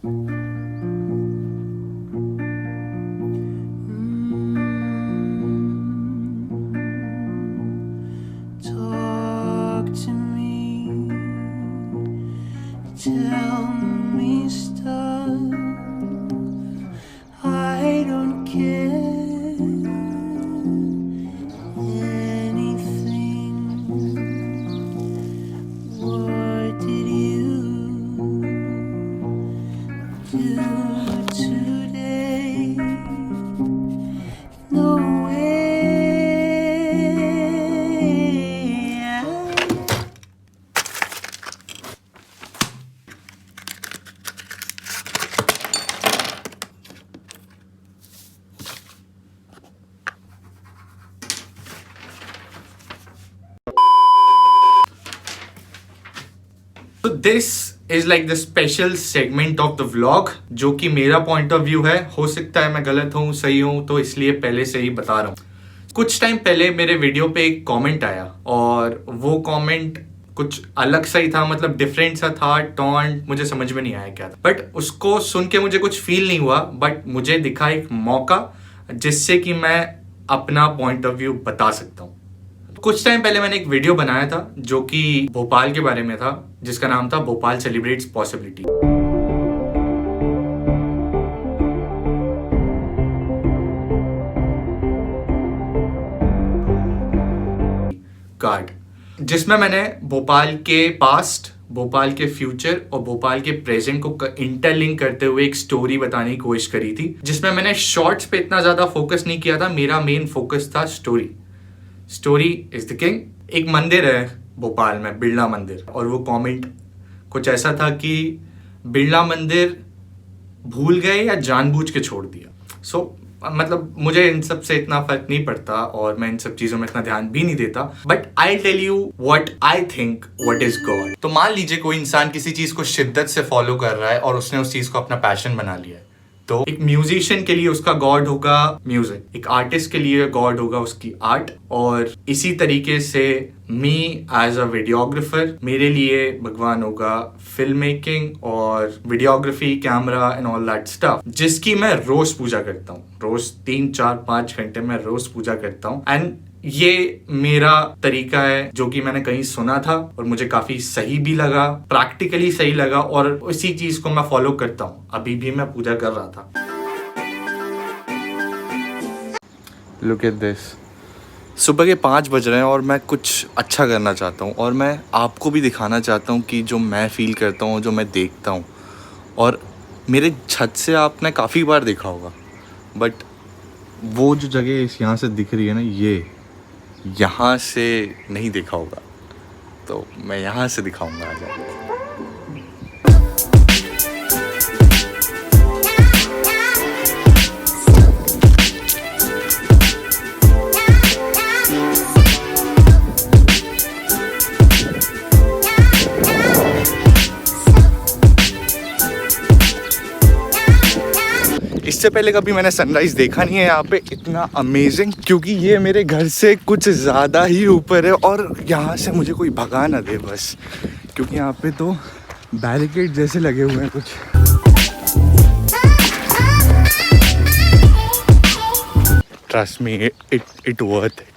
Talk to me, tell me stuff. I don't care anything. What did you do today? No way. So this is like the special segment of the vlog जो कि मेरा point of view है. हो सकता है मैं गलत हूँ, सही हूँ, तो इसलिए पहले से ही बता रहा हूँ. कुछ टाइम पहले मेरे वीडियो पे एक कमेंट आया और वो कमेंट कुछ अलग सा ही था, मतलब डिफरेंट सा था. टॉन्ट मुझे समझ में नहीं आया क्या था, बट उसको सुन के मुझे कुछ फील नहीं हुआ. बट मुझे दिखा एक मौका जिससे कि मैं अपना पॉइंट ऑफ व्यू बता सकता हूँ. कुछ टाइम पहले मैंने एक वीडियो बनाया था जो कि भोपाल के बारे में था, जिसका नाम था भोपाल सेलिब्रेट्स पॉसिबिलिटी. कार्ड जिसमें मैंने भोपाल के पास्ट, भोपाल के फ्यूचर और भोपाल के प्रेजेंट को इंटरलिंक करते हुए एक स्टोरी बताने की कोशिश करी थी, जिसमें मैंने शॉर्ट्स पे इतना ज्यादा फोकस नहीं किया था. मेरा मेन फोकस था story. Story is the king. एक मंदिर है भोपाल में, बिरला मंदिर, और वो कमेंट कुछ ऐसा था कि बिरला मंदिर भूल गए या जानबूझ के छोड़ दिया. मतलब मुझे इन सब से इतना फर्क नहीं पड़ता और मैं इन सब चीजों में इतना ध्यान भी नहीं देता. But I tell you what I think what is God. तो मान लीजिए कोई इंसान किसी चीज को शिद्दत से फॉलो कर रहा है और उसने उस चीज को अपना पैशन बना लिया है. तो एक म्यूजिशियन के लिए उसका गॉड होगा म्यूजिक, एक आर्टिस्ट के लिए गॉड होगा उसकी आर्ट, और इसी तरीके से मी एज अ वीडियोग्राफर, मेरे लिए भगवान होगा फिल्म मेकिंग और videography, camera and all that stuff, जिसकी मैं रोज पूजा करता हूँ. रोज 3, 4, 5 घंटे में रोज पूजा करता हूँ. एंड ये मेरा तरीका है जो कि मैंने कहीं सुना था और मुझे काफी सही भी लगा, प्रैक्टिकली सही लगा, और उसी चीज को मैं फॉलो करता हूँ. अभी भी मैं पूजा कर रहा था. Look at this. सुबह के 5 बज रहे हैं और मैं कुछ अच्छा करना चाहता हूँ और मैं आपको भी दिखाना चाहता हूँ कि जो मैं फील करता हूँ, जो मैं देखता हूँ. और मेरे छत से आपने काफ़ी बार देखा होगा, बट वो जो जगह इस यहाँ से दिख रही है ना, ये यहाँ से नहीं देखा होगा, तो मैं यहाँ से दिखाऊंगा आज आपको. इससे पहले कभी मैंने सनराइज देखा नहीं है यहाँ पे इतना अमेजिंग, क्योंकि ये मेरे घर से कुछ ज़्यादा ही ऊपर है और यहाँ से मुझे कोई भगा ना दे बस, क्योंकि यहाँ पे तो बैरिकेड जैसे लगे हुए हैं कुछ. Trust me, it worth it.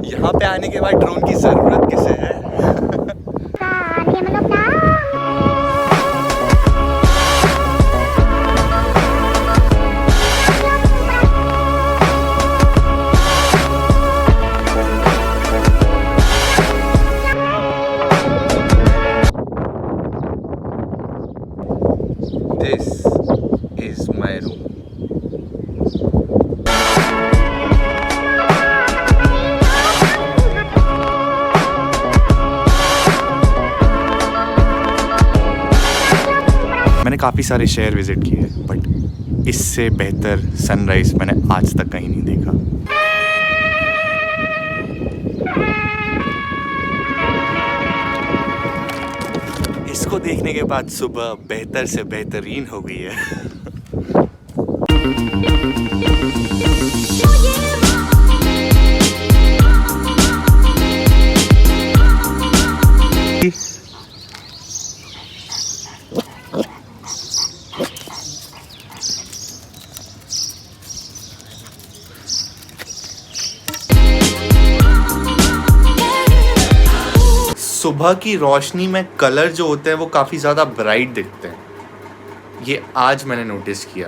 यहाँ पे आने के बाद ड्रोन की जरूरत किसे है? This is my room. मैंने काफ़ी सारे शहर विज़िट किए बट इससे बेहतर सनराइज़ मैंने आज तक कहीं नहीं देखा। इसको देखने के बाद सुबह बेहतर से बेहतरीन हो गई है। सुबह की रोशनी में कलर जो होते हैं वो काफ़ी ज़्यादा ब्राइट दिखते हैं, ये आज मैंने नोटिस किया।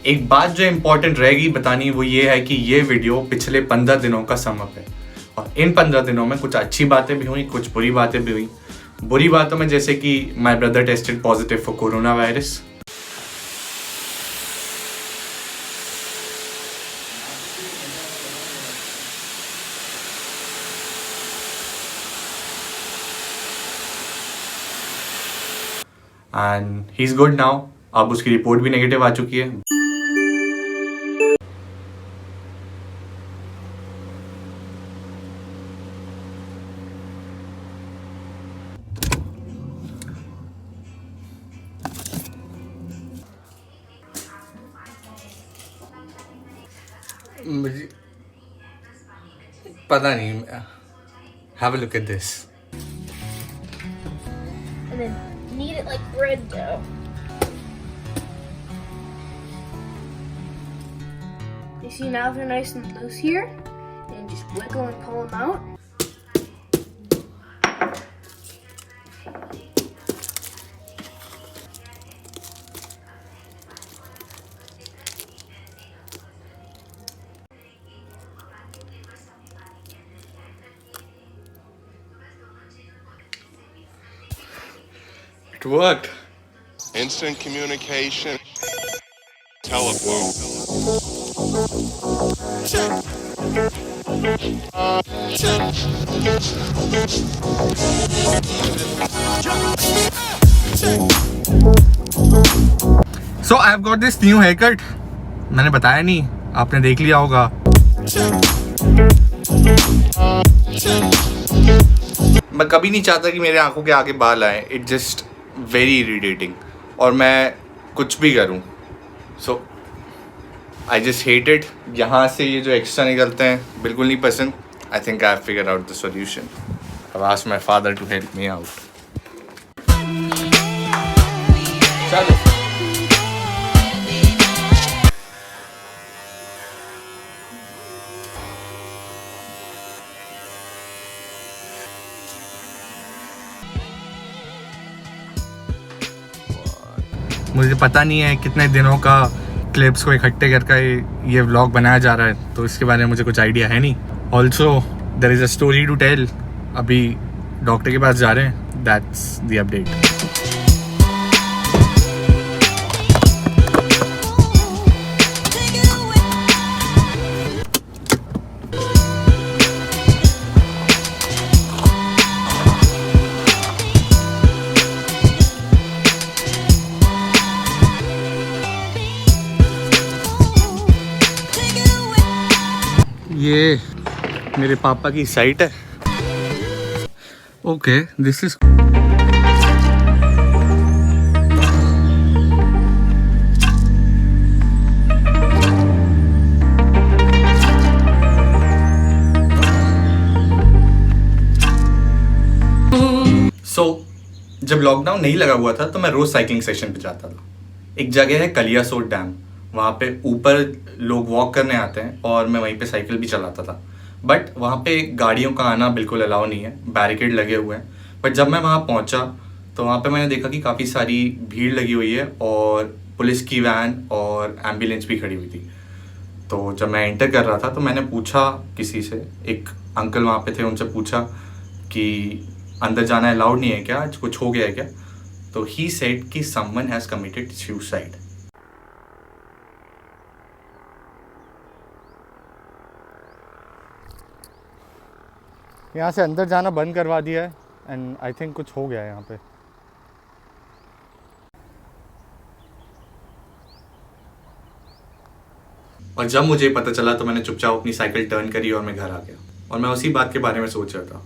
एक बात जो इम्पोर्टेंट रहेगी बतानी वो ये है कि ये वीडियो पिछले 15 दिनों का समअप है और इन 15 दिनों में कुछ अच्छी बातें भी हुई, कुछ बुरी बातें भी हुई। बुरी बातों में जैसे कि my brother tested positive for corona virus. And he is good now. अब उसकी रिपोर्ट भी नेगेटिव आ चुकी है। मुझे पता नहीं। Have a look at this. And then knead it like bread dough. You see now they're nice and loose here, and just wiggle and pull them out. It worked. Instant communication. Telephone. So I've got this new haircut. मैंने बताया नहीं, आपने देख लिया होगा। मैं कभी नहीं चाहता कि मेरे आंखों के आगे बाल आए। इट जस्ट वेरी इरिटेटिंग और मैं कुछ भी करूं सो आई जस्ट हेट इट। यहाँ से ये जो एक्स्ट्रा निकलते हैं बिल्कुल नहीं पसंद। I think I have figure out the solution. I ask my father to help me out. चलो मुझे पता नहीं है कितने दिनों का क्लिप्स को इकट्ठे करके ये व्लॉग बनाया जा रहा है, तो इसके बारे में मुझे कुछ आइडिया है नहीं। Also there is a story to tell. अभी डॉक्टर के पास जा रहे हैं, दैट्स द अपडेट। ये मेरे पापा की साइट है। ओके, दिस इज सो जब लॉकडाउन नहीं लगा हुआ था तो मैं रोज़ साइकिलिंग सेशन पे जाता था। एक जगह है कलियासोत डैम, वहाँ पे ऊपर लोग वॉक करने आते हैं और मैं वहीं पे साइकिल भी चलाता था। बट वहाँ पे गाड़ियों का आना बिल्कुल अलाउ नहीं है, बैरिकेड लगे हुए हैं। बट जब मैं वहाँ पहुँचा तो वहाँ पे मैंने देखा कि काफ़ी सारी भीड़ लगी हुई है और पुलिस की वैन और एम्बुलेंस भी खड़ी हुई थी। तो जब मैं एंटर कर रहा था तो मैंने पूछा किसी से, एक अंकल वहाँ पे थे, उनसे पूछा कि अंदर जाना अलाउड नहीं है क्या, आज कुछ हो गया है क्या? तो ही सेड कि समवन हैज़ कमिटेड सुसाइड। यहाँ से अंदर जाना बंद करवा दिया है एंड आई थिंक कुछ हो गया है यहाँ पे। और जब मुझे पता चला तो मैंने चुपचाप अपनी साइकिल टर्न करी और मैं घर आ गया। और मैं उसी बात के बारे में सोच रहा था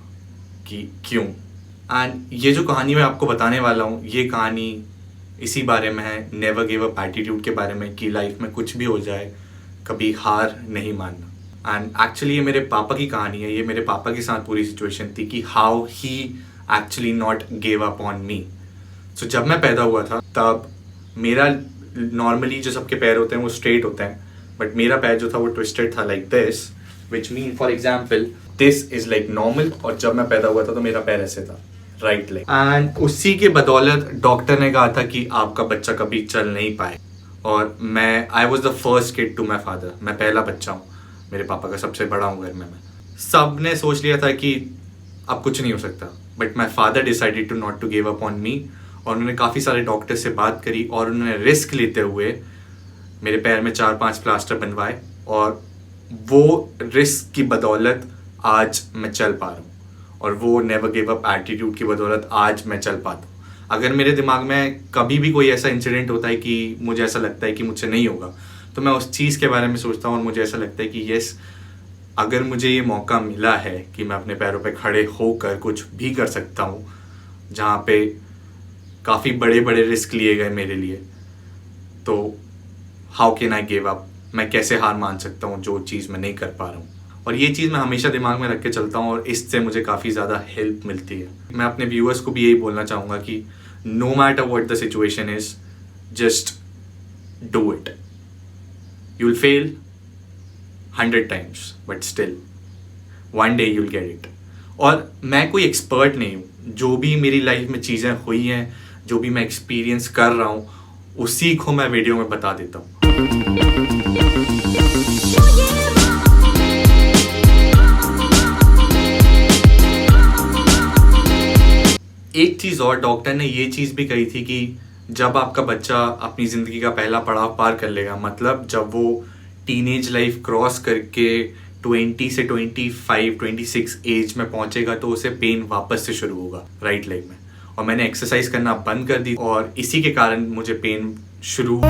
कि क्यों। एंड ये जो कहानी मैं आपको बताने वाला हूँ, ये कहानी इसी बारे में है, नेवर गिव अप एटीट्यूड के बारे में, कि लाइफ में कुछ भी हो जाए कभी हार नहीं मानना। एंड एक्चुअली ये मेरे पापा की कहानी है। ये मेरे पापा के साथ पूरी सिचुएशन थी कि how he actually not give up on me. So जब मैं पैदा हुआ था तब मेरा नॉर्मली जो सबके पैर होते हैं वो स्ट्रेट होते हैं, बट मेरा पैर जो था वो ट्विस्टेड था like this, which mean for example this is like normal. और जब मैं पैदा हुआ था तो मेरा पैर ऐसे था, राइट लेग। एंड उसी के बदौलत डॉक्टर ने कहा था कि आपका बच्चा कभी चल नहीं पाए। और मैं I was the first kid to my father. मैं पहला बच्चा हूँ, मेरे पापा का सबसे बड़ा हूँ घर में मैं। सब ने सोच लिया था कि अब कुछ नहीं हो सकता, but my father decided to not to give up on me. और उन्होंने काफ़ी सारे डॉक्टर से बात करी और उन्होंने रिस्क लेते हुए मेरे पैर में 4-5 प्लास्टर बनवाए। और वो रिस्क की बदौलत आज मैं चल पा रहा हूँ, और वो नेवर गिव अप एटीट्यूड की बदौलत आज मैं चल पाता हूँ। अगर मेरे दिमाग में कभी भी कोई ऐसा इंसिडेंट होता है कि मुझे ऐसा लगता है कि मुझसे नहीं होगा, तो मैं उस चीज़ के बारे में सोचता हूँ और मुझे ऐसा लगता है कि यस, अगर मुझे ये मौका मिला है कि मैं अपने पैरों पे खड़े होकर कुछ भी कर सकता हूँ, जहाँ पे काफ़ी बड़े बड़े रिस्क लिए गए मेरे लिए, तो how can I give up? मैं कैसे हार मान सकता हूँ जो चीज़ मैं नहीं कर पा रहा हूँ? और ये चीज़ मैं हमेशा दिमाग में रख के चलता हूँ और इससे मुझे काफ़ी ज़्यादा हेल्प मिलती है। मैं अपने व्यूअर्स को भी यही बोलना चाहूँगा कि no matter what the situation is, just do it. You will fail 100 times, but still one day you'll get it. और मैं कोई एक्सपर्ट नहीं हूँ, जो भी मेरी लाइफ में चीज़ें हुई हैं, जो भी मैं एक्सपीरियंस कर रहा हूँ, उसी को मैं वीडियो में बता देता हूँ। एक चीज़ और, डॉक्टर ने ये चीज़ भी कही थी कि जब आपका बच्चा अपनी ज़िंदगी का पहला पड़ाव पार कर लेगा, मतलब जब वो टीनेज लाइफ क्रॉस करके 20 से 25-26 एज में पहुंचेगा, तो उसे पेन वापस से शुरू होगा राइट लेग में। और मैंने एक्सरसाइज करना बंद कर दी और इसी के कारण मुझे पेन शुरू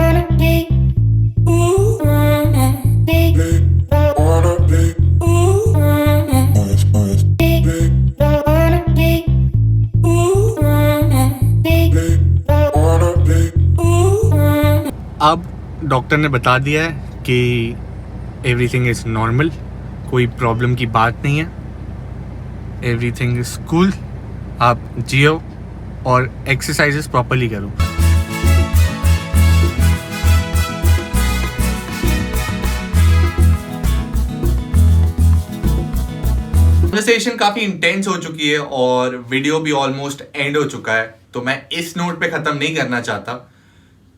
अब डॉक्टर ने बता दिया है कि एवरीथिंग इज़ नॉर्मल, कोई प्रॉब्लम की बात नहीं है, एवरीथिंग इज़ कूल। आप जियो और एक्सरसाइजेस प्रॉपर्ली करो। कन्वर्सेशन काफ़ी इंटेंस हो चुकी है और वीडियो भी ऑलमोस्ट एंड हो चुका है, तो मैं इस नोट पे ख़त्म नहीं करना चाहता।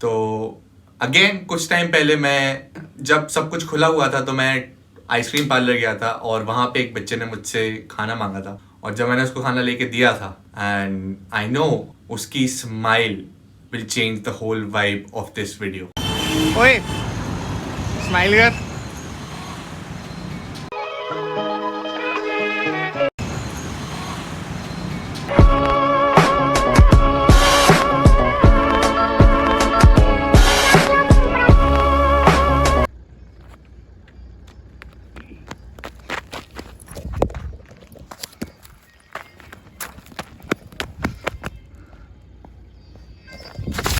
तो अगेन कुछ टाइम पहले मैं, जब सब कुछ खुला हुआ था, तो मैं आइसक्रीम पार्लर गया था और वहाँ पे एक बच्चे ने मुझसे खाना मांगा था। और जब मैंने उसको खाना लेके दिया था, एंड आई नो उसकी smile will change the whole vibe of this video. ओए स्माइल कर।